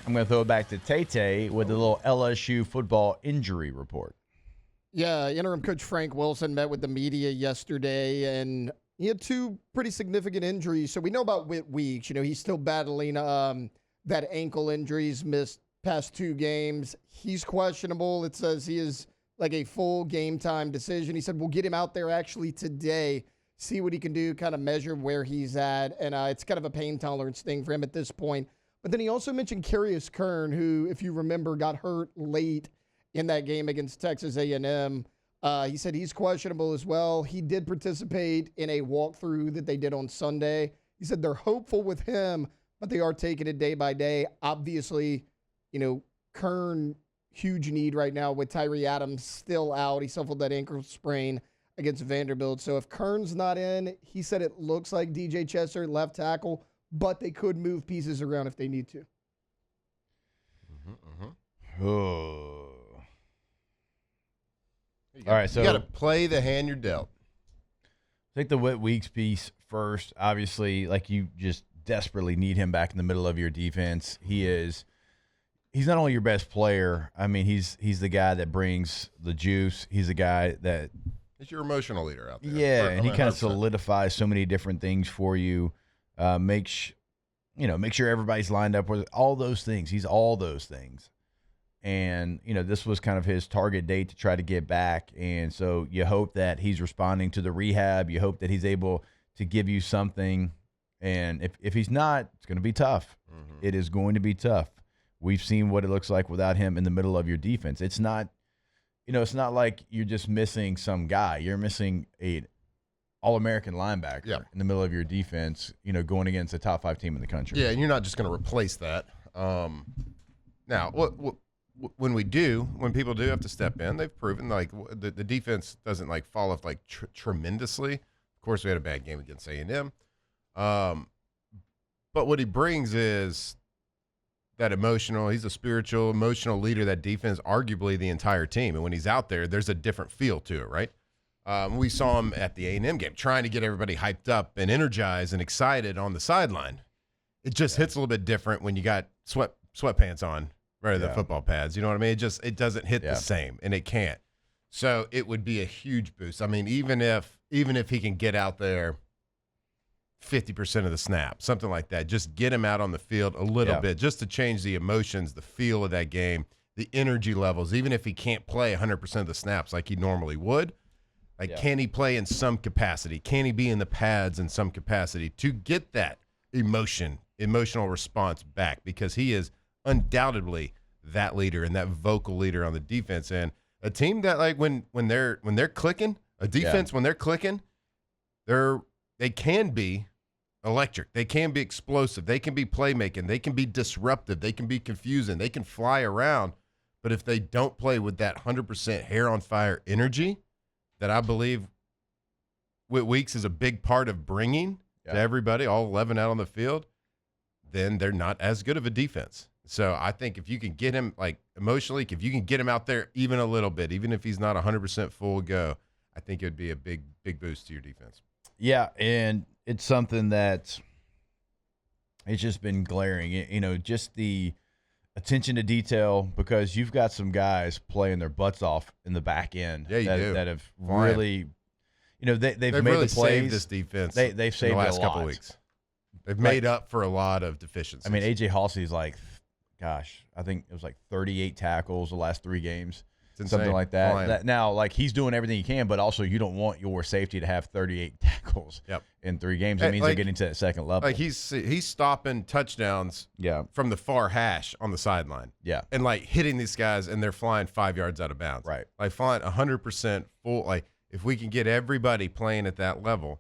I'm going to throw it back to Tay with a little LSU football injury report. Yeah, interim coach Frank Wilson met with the media yesterday, and he had two pretty significant injuries. So we know about Whit Weeks. He's still battling that ankle injury. He's missed past 2 games. He's questionable. It says he is like a full game time decision. He said, we'll get him out there actually today, see what he can do, kind of measure where he's at. And it's kind of a pain tolerance thing for him at this point. But then he also mentioned Carius Curne, who, if you remember, got hurt late in that game against Texas A&M. He said he's questionable as well. He did participate in a walkthrough that they did on Sunday. He said they're hopeful with him, but they are taking it day by day. Obviously, Curne, huge need right now with Tyree Adams still out. He suffered that ankle sprain against Vanderbilt. So if Curne's not in, he said it looks like DJ Chester left tackle, but they could move pieces around if they need to. Oh. All right, so you got to play the hand you're dealt. Take the Whit Weeks piece first. Obviously, like, you just desperately need him back in the middle of your defense. He's not only your best player. I mean, he's the guy that brings the juice. He's the guy that he's your emotional leader out there. Yeah, and he kind of solidifies so many different things for you. Make sure everybody's lined up with all those things. He's all those things. And, this was kind of his target date to try to get back. And so you hope that he's responding to the rehab. You hope that he's able to give you something. And if he's not, it's going to be tough. Mm-hmm. It is going to be tough. We've seen what it looks like without him in the middle of your defense. It's not, it's not like you're just missing some guy. You're missing a All-American linebacker in the middle of your defense, going against a top 5 team in the country. Yeah, and you're not just going to replace that. Now, when people do have to step in, they've proven like the defense doesn't like fall off like tremendously. Of course, we had a bad game against A&M. But what he brings is that he's a spiritual, emotional leader, that defense, arguably the entire team. And when he's out there, there's a different feel to it, right? We saw him at the A&M game trying to get everybody hyped up and energized and excited on the sideline. It just hits a little bit different when you got sweatpants on rather than football pads. You know what I mean? It doesn't hit the same, and it can't. So it would be a huge boost. I mean, even if he can get out there 50% of the snap, something like that, just get him out on the field a little bit, just to change the emotions, the feel of that game, the energy levels. Even if he can't play 100% of the snaps like he normally would, can he play in some capacity? Can he be in the pads in some capacity to get that emotional response back? Because he is undoubtedly that leader and that vocal leader on the defense. And a team that, like, when they're clicking, a defense when they're clicking, they can be electric. They can be explosive. They can be playmaking. They can be disruptive. They can be confusing. They can fly around. But if they don't play with that 100% hair on fire energy that I believe Whit Weeks is a big part of bringing to everybody, all 11 out on the field, then they're not as good of a defense. So I think if you can get him, like, emotionally, if you can get him out there even a little bit, even if he's not 100% full go, I think it would be a big, big boost to your defense. Yeah, and it's something that it's just been glaring. Just the attention to detail, because you've got some guys playing their butts off in the back end that have really, they've made really the plays. Saved this defense. They've saved the last a couple lot. of weeks. They've made up for a lot of deficiencies. I mean, A.J. Halsey's like, I think it was like 38 tackles the last 3 games. Something like that. Now, like, he's doing everything he can, but also you don't want your safety to have 38 tackles in 3 games. It means they're getting to that second level. Like, he's stopping touchdowns from the far hash on the sideline. Yeah. And, like, hitting these guys, and they're flying 5 yards out of bounds. Right. Like, flying 100% full. Like, if we can get everybody playing at that level,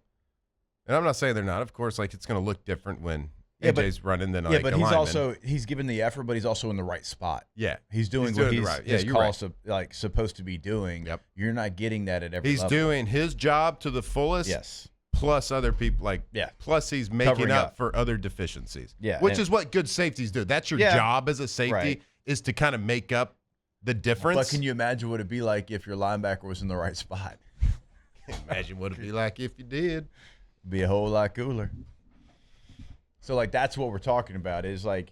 and I'm not saying they're not. Of course, like, it's going to look different when AJ's running than like but a he's given the effort, but he's also in the right spot. Yeah, he's doing what he's supposed to be doing. Yep. You're not getting that at every level. He's doing his job to the fullest. Yes. Plus other people, plus he's making up for other deficiencies. Yeah, which is what good safeties do. That's your job as a safety, is to kind of make up the difference. But can you imagine what it'd be like if your linebacker was in the right spot? Imagine what it'd be like if you did. Be a whole lot cooler. So, like, that's what we're talking about, is like,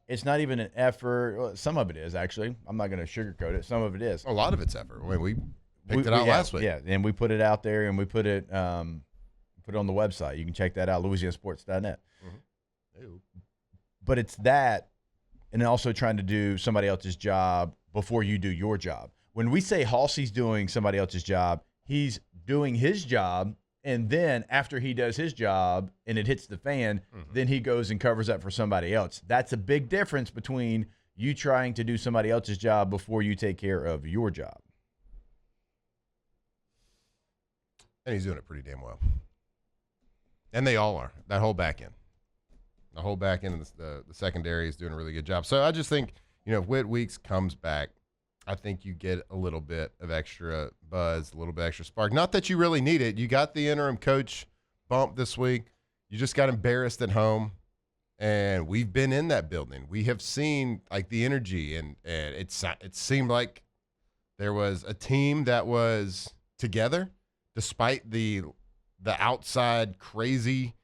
it's not even an effort. Well, some of it is, actually. I'm not going to sugarcoat it. Some of it is. A lot of it's effort. I mean, we picked it out last week. Yeah, and we put it out there, and we put it on the website. You can check that out, LouisianaSports.net. Ew. But it's that, and then also trying to do somebody else's job before you do your job. When we say Halsey's doing somebody else's job, he's doing his job, and then after he does his job and it hits the fan, then he goes and covers up for somebody else. That's a big difference between you trying to do somebody else's job before you take care of your job. And he's doing it pretty damn well. And they all are. That whole back end. The whole back end of the secondary is doing a really good job. So I just think, if Whit Weeks comes back, I think you get a little bit of extra buzz, a little bit extra spark. Not that you really need it. You got the interim coach bump this week. You just got embarrassed at home. And we've been in that building. We have seen like the energy, and it seemed like there was a team that was together despite the outside crazy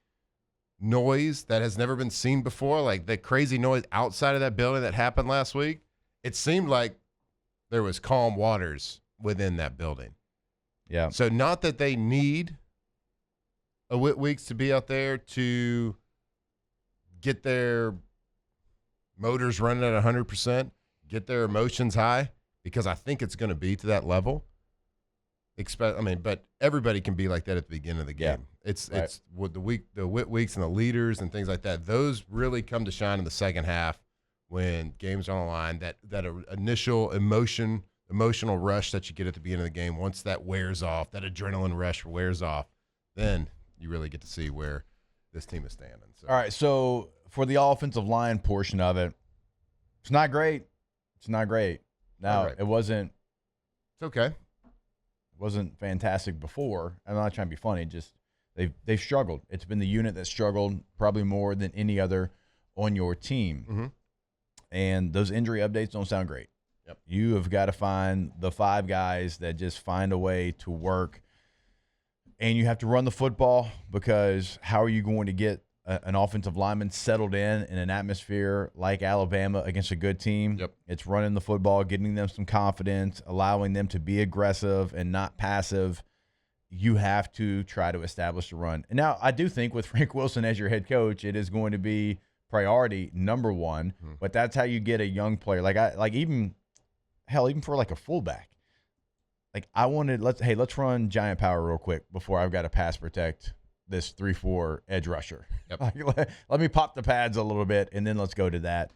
noise that has never been seen before, like the crazy noise outside of that building that happened last week. It seemed like there was calm waters within that building. Yeah. So not that they need a Whit Weeks to be out there to get their motors running at 100%, get their emotions high, because I think it's going to be to that level. But everybody can be like that at the beginning of the game. Yeah. It's with the Whit Weeks and the leaders and things like that. Those really come to shine in the second half when games are on the line. That initial emotional rush that you get at the beginning of the game, once that wears off, that adrenaline rush wears off, then you really get to see where this team is standing. So. All right, so for the offensive line portion of it, it's not great. It's not great. Now, Right. It wasn't It's okay. fantastic before. I'm not trying to be funny. Just they've struggled. It's been the unit that struggled probably more than any other on your team. Mm-hmm. And those injury updates don't sound great. Yep. You have got to find the 5 guys that just find a way to work. And you have to run the football, because how are you going to get an offensive lineman settled in an atmosphere like Alabama against a good team? Yep. It's running the football, getting them some confidence, allowing them to be aggressive and not passive. You have to try to establish a run. And now I do think with Frank Wilson as your head coach, it is going to be priority number one. Mm-hmm. But that's how you get a young player. Even for like a fullback. Like let's run giant power real quick before I've got to pass protect this 3-4 edge rusher. Yep. Let me pop the pads a little bit, and then let's go to that.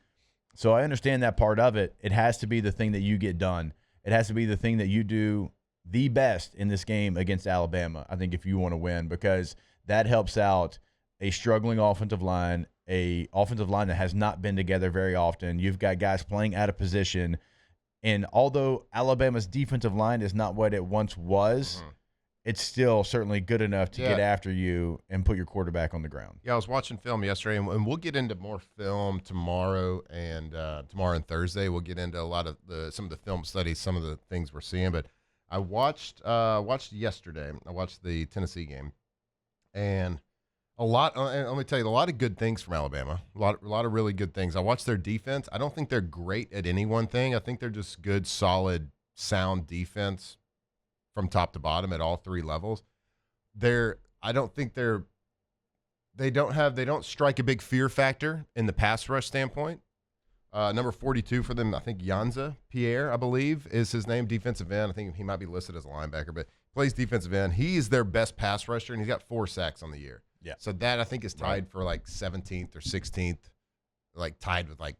So I understand that part of it. It has to be the thing that you get done. It has to be the thing that you do the best in this game against Alabama, I think, if you want to win, because that helps out a struggling offensive line, a offensive line that has not been together very often. You've got guys playing out of position. And although Alabama's defensive line is not what it once was, it's still certainly good enough to get after you and put your quarterback on the ground. Yeah, I was watching film yesterday, and we'll get into more film tomorrow and Thursday. We'll get into a lot of some of the film studies, some of the things we're seeing. But I watched yesterday. I watched the Tennessee game, and and let me tell you, a lot of good things from Alabama. A lot of really good things. I watched their defense. I don't think they're great at any one thing. I think they're just good, solid, sound defense from top to bottom at all 3 levels. They don't strike a big fear factor in the pass rush standpoint. Number 42 for them, I think Yanza Pierre, I believe, is his name, defensive end. I think he might be listed as a linebacker, but plays defensive end. He is their best pass rusher, and he's got 4 sacks on the year. Yeah. So that, I think, is tied for like 17th or 16th, like tied with like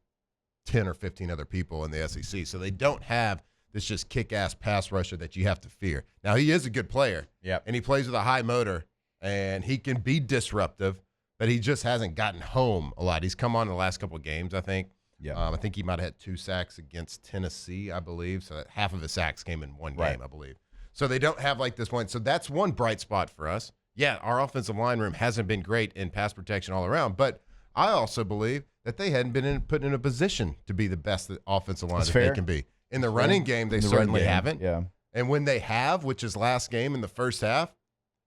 10 or 15 other people in the SEC. So they don't have this just kick-ass pass rusher that you have to fear. Now, he is a good player, and he plays with a high motor, and he can be disruptive, but he just hasn't gotten home a lot. He's come on in the last couple of games, I think. Yeah. I think he might have had 2 sacks against Tennessee, I believe. So half of his sacks came in one game, I believe. So they don't have like this one. So that's one bright spot for us. Yeah, our offensive line room hasn't been great in pass protection all around, but I also believe that they hadn't been put in a position to be the best offensive line they can be. In the running game, they certainly haven't. Yeah. And when they have, which is last game in the first half,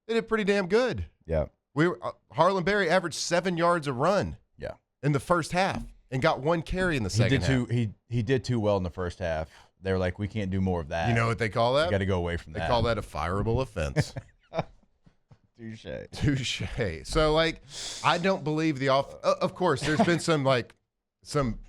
they did pretty damn good. Yeah. Harlan Berry averaged 7 yards a run in the first half. and got 1 carry in the second half. He did too well in the first half. They were like, we can't do more of that. You know what they call that? You got to go away from that. They call that a fireable offense. Touche. So, like, I don't believe of course, there's been some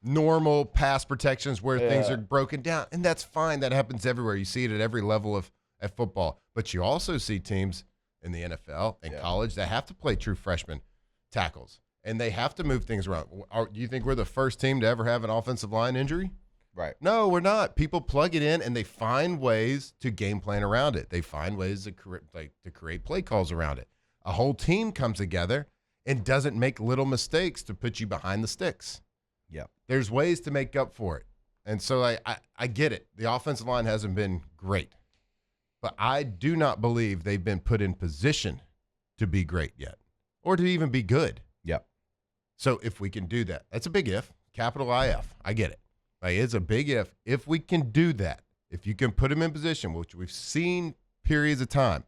normal pass protections where things are broken down, and that's fine. That happens everywhere. You see it at every level of football. But you also see teams in the NFL and college that have to play true freshman tackles, and they have to move things around. Do you think we're the first team to ever have an offensive line injury? Right. No, we're not. People plug it in, and they find ways to game plan around it. They find ways to create play calls around it. A whole team comes together and doesn't make little mistakes to put you behind the sticks. Yeah. There's ways to make up for it. And so I get it. The offensive line hasn't been great. But I do not believe they've been put in position to be great yet or to even be good. Yep. So if we can do that, that's a big if, capital IF. I get it. Like, it's a big if. If we can do that, if you can put them in position, which we've seen periods of time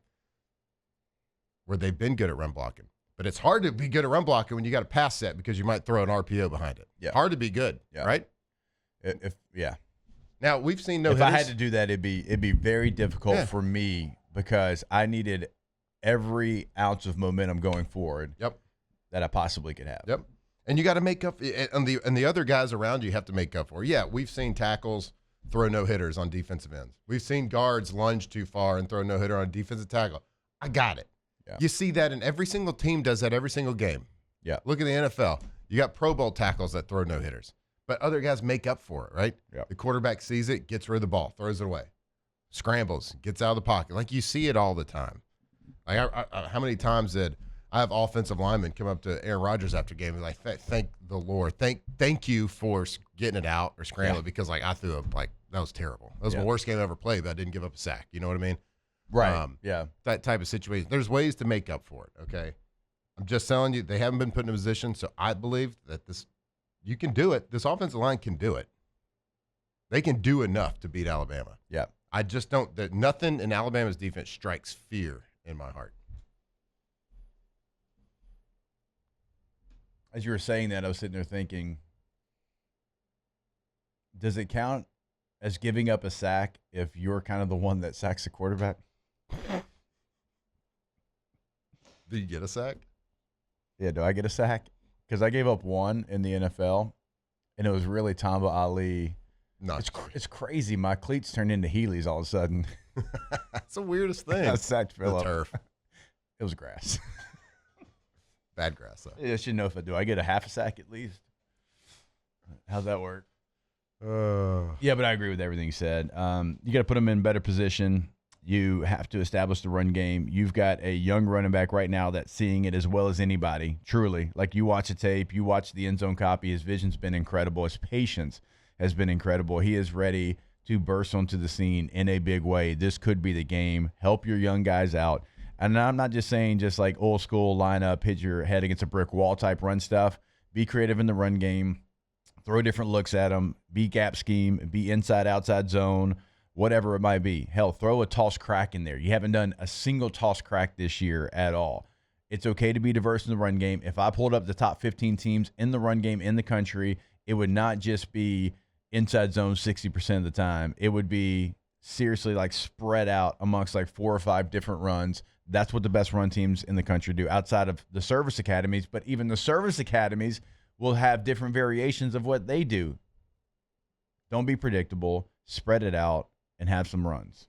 where they've been good at run blocking. But it's hard to be good at run blocking when you got a pass set because you might throw an RPO behind it. Yeah. Hard to be good, right? Now, we've seen no If hitters. I had to do that, it'd be very difficult for me because I needed every ounce of momentum going forward that I possibly could have. Yep. And you got to make up, and the other guys around you have to make up for. Yeah, we've seen tackles throw no-hitters on defensive ends. We've seen guards lunge too far and throw a no-hitter on a defensive tackle. I got it. Yeah. You see that, and every single team does that every single game. Yeah. Look at the NFL. You got Pro Bowl tackles that throw no-hitters. But other guys make up for it, right? Yeah. The quarterback sees it, gets rid of the ball, throws it away. Scrambles, gets out of the pocket. Like, you see it all the time. Like, how many times did I have offensive linemen come up to Aaron Rodgers after game and like, thank the Lord. Thank you for getting it out or scrambling because, like, I threw up, like, that was terrible. That was my worst game I ever played, but I didn't give up a sack. You know what I mean? Right. That type of situation. There's ways to make up for it, okay? I'm just telling you, they haven't been put in a position, so I believe that you can do it. This offensive line can do it. They can do enough to beat Alabama. Yeah. I just don't. Nothing in Alabama's defense strikes fear in my heart. As you were saying that, I was sitting there thinking, does it count as giving up a sack if you're kind of the one that sacks the quarterback? Do you get a sack? Yeah, do I get a sack? Because I gave up one in the NFL, and it was really Tamba Ali. No, it's crazy. My cleats turned into Heelys all of a sudden. That's the weirdest thing. I sacked Phillip. The turf. It was grass. Bad grass, though. Yeah, I should know if I do. I get a half a sack at least. How's that work? Yeah, but I agree with everything you said. You got to put them in better position. You have to establish the run game. You've got a young running back right now that's seeing it as well as anybody, truly. Like, you watch the tape, you watch the end zone copy, his vision's been incredible. His patience has been incredible. He is ready to burst onto the scene in a big way. This could be the game. Help your young guys out. And I'm not just saying just like old school lineup, hit your head against a brick wall type run stuff. Be creative in the run game. Throw different looks at them. Be gap scheme. Be inside, outside zone. Whatever it might be. Hell, throw a toss crack in there. You haven't done a single toss crack this year at all. It's okay to be diverse in the run game. If I pulled up the top 15 teams in the run game in the country, it would not just be inside zone 60% of the time. It would be seriously like spread out amongst like 4 or 5 different runs. That's what the best run teams in the country do outside of the service academies. But even the service academies will have different variations of what they do. Don't be predictable. Spread it out and have some runs.